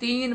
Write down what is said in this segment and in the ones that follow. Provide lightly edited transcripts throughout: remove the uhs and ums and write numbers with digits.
3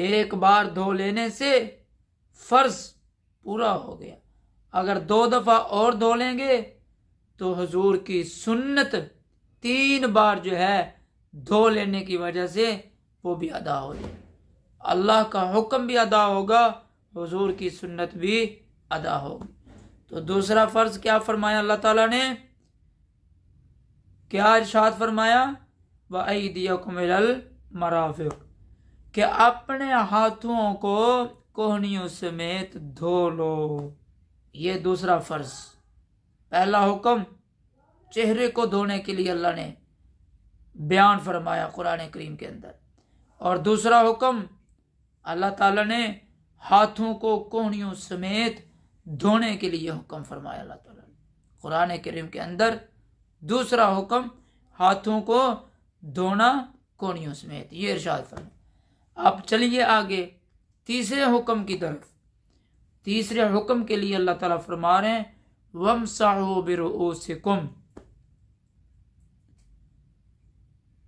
ایک بار دھو لینے سے فرض پورا ہو گیا. اگر 2 دفعہ اور دھو لیں گے تو حضور کی سنت 3 بار جو ہے دھو لینے کی وجہ سے وہ بھی ادا ہو جائے. اللہ کا حکم بھی ادا ہوگا، حضور کی سنت بھی ادا ہوگی. تو دوسرا فرض کیا فرمایا اللہ تعالیٰ نے؟ کیا ارشاد فرمایا؟ وَأَيْدِيَكُمْ إِلَى الْمَرَافِقِ، کہ اپنے ہاتھوں کو کوہنیوں سمیت دھو لو. یہ دوسرا فرض. پہلا حکم چہرے کو دھونے کے لیے اللہ نے بیان فرمایا قرآن کریم کے اندر، اور دوسرا حکم اللہ تعالیٰ نے ہاتھوں کو کوہنیوں سمیت دھونے کے لیے حکم فرمایا. اللہ تعالیٰ نے قرآن کریم کے اندر دوسرا حکم ہاتھوں کو دھونا کوہنیوں سمیت، یہ ارشاد فرمایا. اب چلیے آگے تیسرے حکم کی طرف. تیسرے حکم کے لیے اللہ تعالیٰ فرما رہے ہیں وَامْسَحُوا بِرُؤُوسِكُمْ،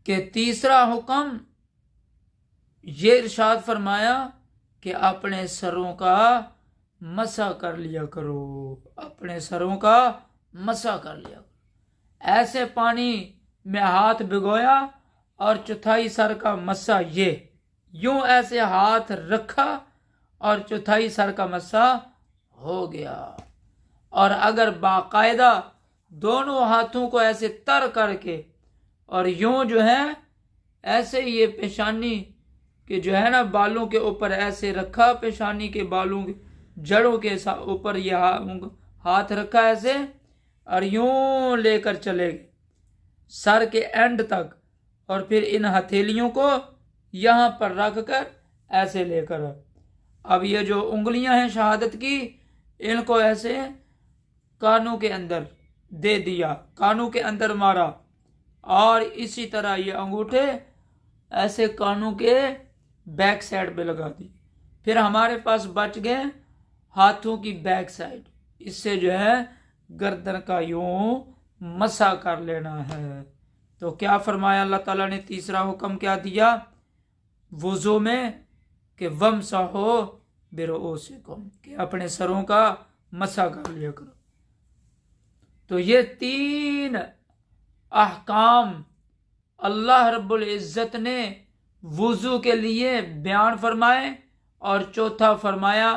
کہ تیسرا حکم یہ ارشاد فرمایا کہ اپنے سروں کا مسح کر لیا کرو. اپنے سروں کا مسح کر لیا کرو. ایسے پانی میں ہاتھ بھگویا اور چوتھائی سر کا مسح، یہ یوں ایسے ہاتھ رکھا اور چوتھائی سر کا مسح ہو گیا. اور اگر باقاعدہ دونوں ہاتھوں کو ایسے تر کر کے اور یوں جو ہے ایسے یہ پیشانی کہ جو ہے نا بالوں کے اوپر ایسے رکھا، پیشانی کے بالوں کے جڑوں کے اوپر یہ ہاتھ رکھا ایسے، اور یوں لے کر چلے گئے سر کے اینڈ تک، اور پھر ان ہتھیلیوں کو یہاں پر رکھ کر ایسے لے کر اب یہ جو انگلیاں ہیں شہادت کی، ان کو ایسے کانوں کے اندر دے دیا، کانوں کے اندر مارا، اور اسی طرح یہ انگوٹھے ایسے کانوں کے بیک سائڈ پہ لگا دی. پھر ہمارے پاس بچ گئے ہاتھوں کی بیک سائڈ، اس سے جو ہے گردن کا یوں مسح کر لینا ہے. تو کیا فرمایا اللہ تعالیٰ نے؟ تیسرا حکم کیا دیا وضو میں؟ کہ وَامْسَحُوا بِرُؤُوسِكُمْ، کہ اپنے سروں کا مسح کر لیا کرو. تو یہ 3 احکام اللہ رب العزت نے وضو کے لیے بیان فرمائے، اور چوتھا فرمایا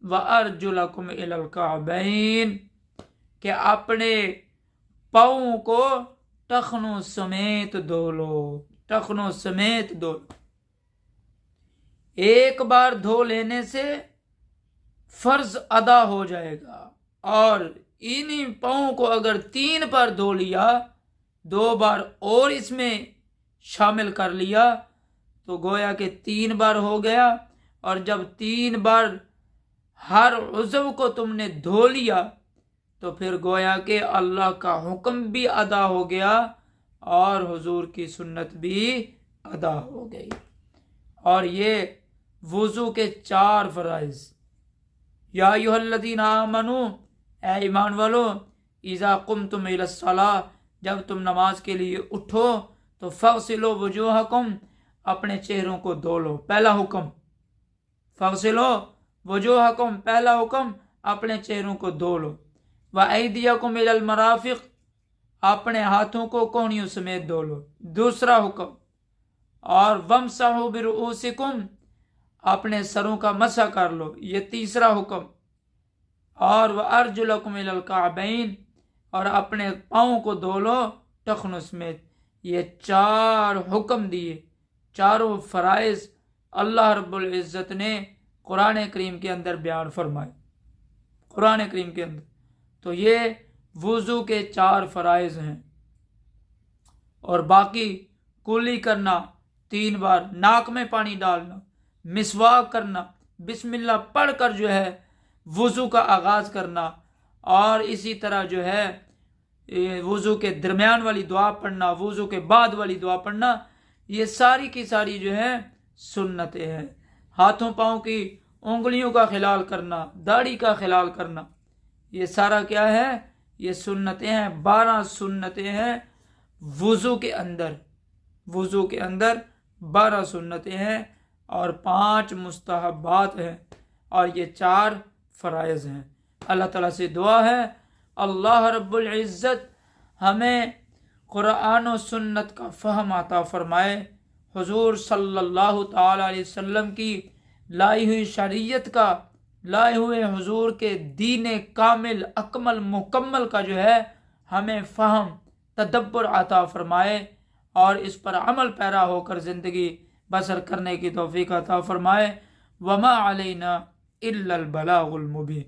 وَأَرْجُلَكُمْ إِلَى الْكَعْبَيْنِ، کہ اپنے پاؤں کو ٹخنوں سمیت دھو لو. ٹخنوں سمیت دھو لو. ایک بار دھو لینے سے فرض ادا ہو جائے گا، اور انہی پاؤں کو اگر 3 بار دھو لیا، 2 بار اور اس میں شامل کر لیا، تو گویا کہ 3 بار ہو گیا. اور جب 3 بار ہر عضو کو تم نے دھو لیا تو پھر گویا کہ اللہ کا حکم بھی ادا ہو گیا اور حضور کی سنت بھی ادا ہو گئی. اور یہ وضو کے 4 فرائض. یا ایھا الذین آمنوا، اے ایمان والو، اذا قمتم الی الصلاۃ، جب تم نماز کے لیے اٹھو تو فاغسلوا وجوہکم، اپنے چہروں کو دھو لو. پہلا حکم فاغسلوا وجوہکم، پہلا حکم اپنے چہروں کو دھو لو. وایدیکم الی المرافق، اپنے ہاتھوں کو کونیوں سمیت دھو لو. دوسرا حکم. اور وامسحوا برؤوسکم، اپنے سروں کا مسح کر لو. یہ تیسرا حکم. اور وارجلکم الی الکعبین، اور اپنے پاؤں کو دھو لو ٹخنوں سمیت. یہ 4 حکم دیے، چاروں فرائض اللہ رب العزت نے قرآن کریم کے اندر بیان فرمائے. قرآن کریم کے اندر تو یہ وضو کے 4 فرائض ہیں. اور باقی کلی کرنا 3 بار، ناک میں پانی ڈالنا، مسواک کرنا، بسم اللہ پڑھ کر جو ہے وضو کا آغاز کرنا، اور اسی طرح جو ہے وضو کے درمیان والی دعا پڑھنا، وضو کے بعد والی دعا پڑھنا، یہ ساری کی ساری جو ہے سنتیں ہیں. ہاتھوں پاؤں کی انگلیوں کا خلال کرنا، داڑھی کا خلال کرنا، یہ سارا کیا ہے؟ یہ سنتیں ہیں. 12 سنتیں ہیں وضو کے اندر. وضو کے اندر 12 سنتیں ہیں، اور 5 مستحبات ہیں اور یہ 4 فرائض ہیں۔ اللہ تعالیٰ سے دعا ہے اللہ رب العزت ہمیں قرآن و سنت کا فہم عطا فرمائے، حضور صلی اللہ تعالی علیہ وسلم کی لائی ہوئی شریعت کا، لائے ہوئے حضور کے دین کامل اکمل مکمل کا جو ہے ہمیں فہم تدبر عطا فرمائے اور اس پر عمل پیرا ہو کر زندگی بسر کرنے کی توفیق عطا فرمائے۔ وما علینا الا البلاغ المبین۔